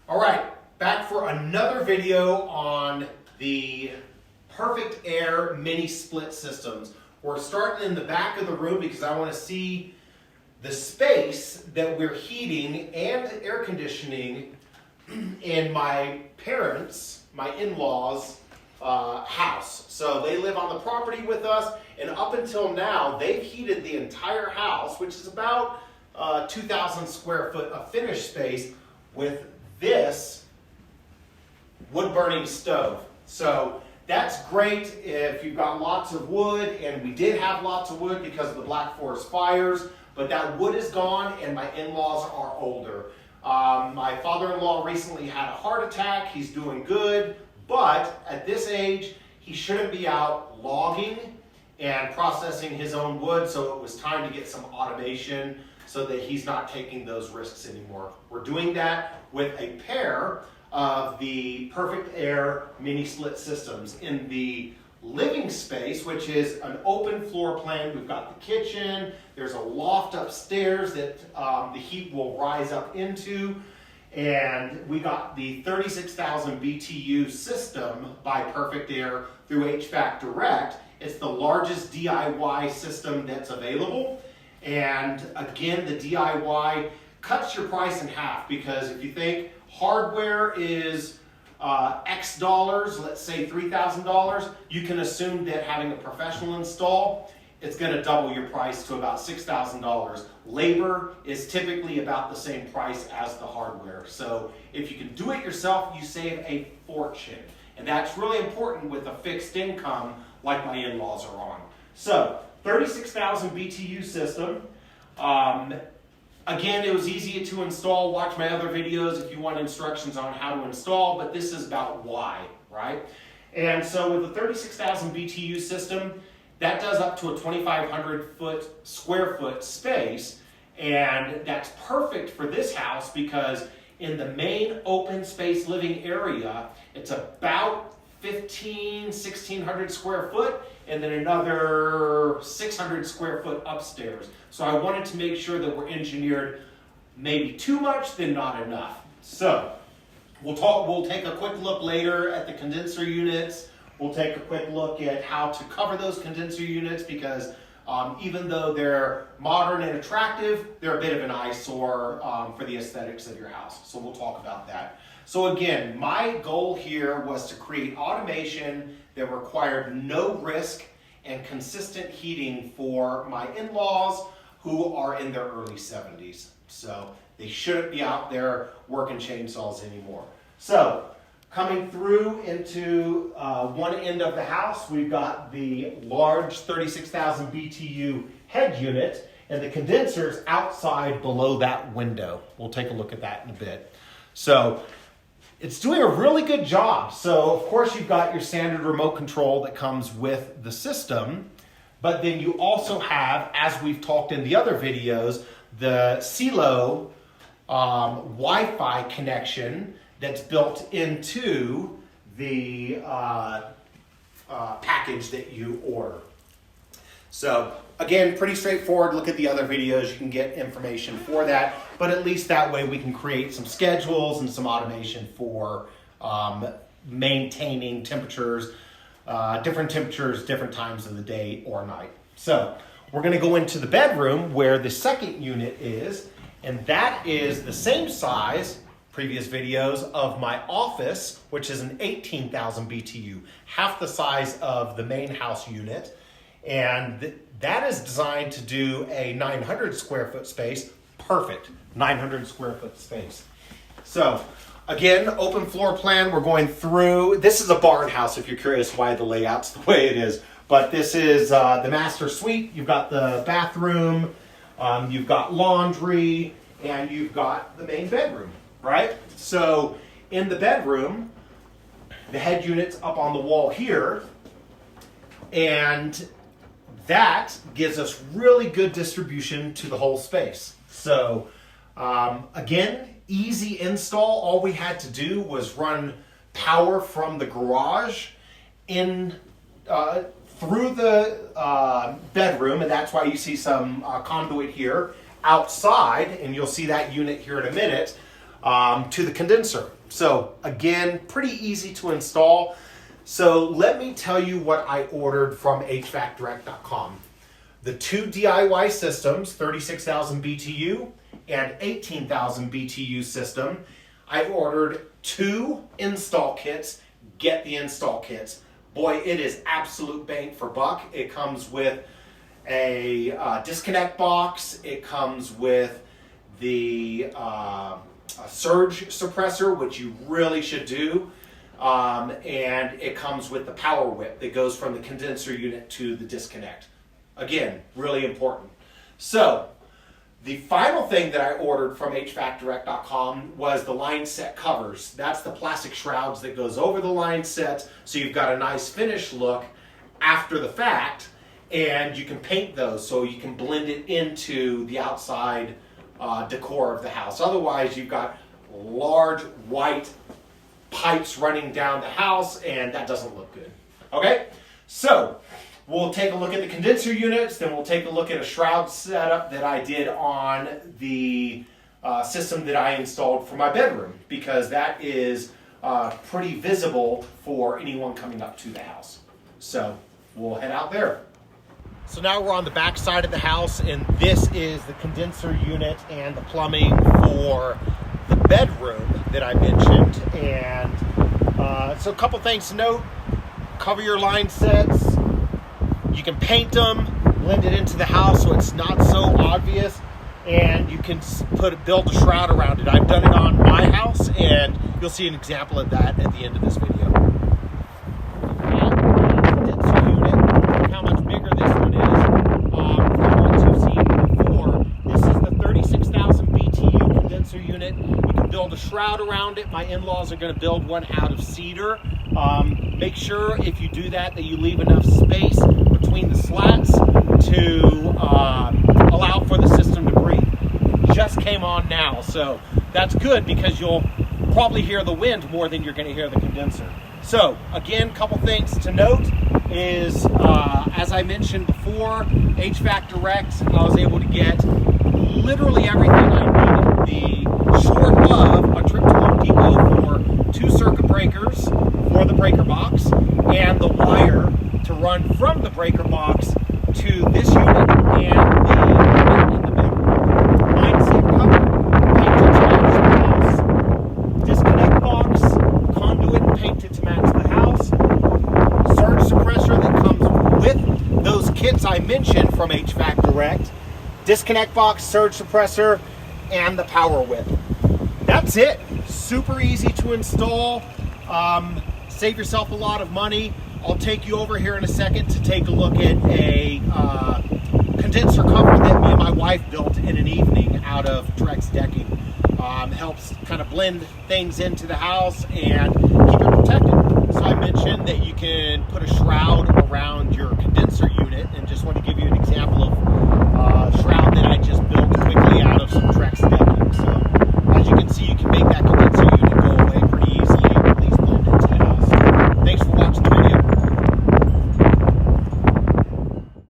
All right, back for another video on the Perfect Aire mini split systems. We're starting in the back of the room because I want to see the space that we're heating and air conditioning in my parents, my in-laws' house. So they live on the property with us, and up until now, they've heated the entire house, which is about 2,000 square foot of finished space, with this wood-burning stove. So that's great if you've got lots of wood, and we did have lots of wood because of the Black Forest fires, but that wood is gone and my in-laws are older. My father-in-law recently had a heart attack. He's doing good, but at this age, he shouldn't be out logging and processing his own wood, so it was time to get some automation so that he's not taking those risks anymore. We're doing that with a pair of the Perfect Aire mini split systems. In the living space, which is an open floor plan, we've got the kitchen, there's a loft upstairs that the heat will rise up into, and we got the 36,000 BTU system by Perfect Aire through HVAC Direct. It's the largest DIY system that's available. And again, the DIY cuts your price in half, because if you think hardware is X dollars, let's say $3,000, you can assume that having a professional install, it's going to double your price to about $6,000. Labor is typically about the same price as the hardware. So if you can do it yourself, you save a fortune. And that's really important with a fixed income like my in-laws are on. So 36,000 BTU system. Again, it was easy to install. Watch my other videos if you want instructions on how to install, but this is about why, right? And so with the 36,000 BTU system, that does up to a 2,500 square foot space, and that's perfect for this house because in the main open space living area, it's about 1,600 square foot, and then another 600 square foot upstairs. So I wanted to make sure that we're engineered maybe too much than not enough. So we'll take a quick look later at the condenser units. We'll take a quick look at how to cover those condenser units, because even though they're modern and attractive, they're a bit of an eyesore for the aesthetics of your house. So we'll talk about that. So again, my goal here was to create automation that required no risk and consistent heating for my in-laws who are in their early 70s. So they shouldn't be out there working chainsaws anymore. So coming through into one end of the house, we've got the large 36,000 BTU head unit, and the condenser's outside below that window. We'll take a look at that in a bit. So it's doing a really good job. So of course you've got your standard remote control that comes with the system, but then you also have, as we've talked in the other videos, the SEER Wi-Fi connection that's built into the package that you order. So again, pretty straightforward. Look at the other videos. You can get information for that, but at least that way we can create some schedules and some automation for maintaining temperatures, different times of the day or night. So we're going to go into the bedroom where the second unit is, and that is the same size, previous videos, of my office, which is an 18,000 BTU, half the size of the main house unit. And that is designed to do a 900 square foot space. Perfect, 900 square foot space. So again, open floor plan, we're going through. This is a barn house if you're curious why the layout's the way it is. But this is the master suite. You've got the bathroom, you've got laundry, and you've got the main bedroom, right? So in the bedroom, the head unit's up on the wall here, and that gives us really good distribution to the whole space. So again, easy install. All we had to do was run power from the garage in through the bedroom, and that's why you see some conduit here outside, and you'll see that unit here in a minute. to the condenser. So again, pretty easy to install. So let me tell you what I ordered from HVACdirect.com. The two DIY systems, 36,000 BTU and 18,000 BTU system. I ordered 2 install kits. Get the install kits. Boy, it is absolute bang for buck. It comes with a disconnect box. It comes with the surge suppressor, which you really should do. And it comes with the power whip that goes from the condenser unit to the disconnect. Again, really important. So, the final thing that I ordered from HVACdirect.com was the line set covers. That's the plastic shrouds that goes over the line sets, so you've got a nice finished look after the fact, and you can paint those so you can blend it into the outside decor of the house. Otherwise, you've got large white pipes running down the house, and that doesn't look good. Okay, so we'll take a look at the condenser units, then we'll take a look at a shroud setup that I did on the system that I installed for my bedroom, because that is pretty visible for anyone coming up to the house. So we'll head out there. So now we're on the back side of the house, and this is the condenser unit and the plumbing for the bedroom that I mentioned. And so a couple things to note: cover your line sets. You can paint them, blend it into the house so it's not so obvious, and you can build a shroud around it. I've done it on my house, and you'll see an example of that at the end of this video. Condenser unit, look how much bigger this one is from what you've seen before. This is the 36,000 BTU condenser unit. You can build a shroud around it. My in-laws are going to build one out of cedar. Make sure if you do that you leave enough space between the slats to allow for the system to breathe. Just came on now, so that's good because you'll probably hear the wind more than you're going to hear the condenser. So again, a couple things to note is, as I mentioned before, HVAC Direct, I was able to get literally everything I needed. The short of a trip to Home Depot for 2 circuit breakers for the breaker box, and the wire to run from the breaker box to this unit and the unit in the middle. Line set cover, painted to match the house. Disconnect box, conduit painted to match the house. Surge suppressor that comes with those kits I mentioned from HVAC Direct. Disconnect box, surge suppressor, and the power whip. That's it. Super easy to install. Save yourself a lot of money. I'll take you over here in a second to take a look at a condenser cover that me and my wife built in an evening out of Trex decking. Helps kind of blend things into the house and keep it protected.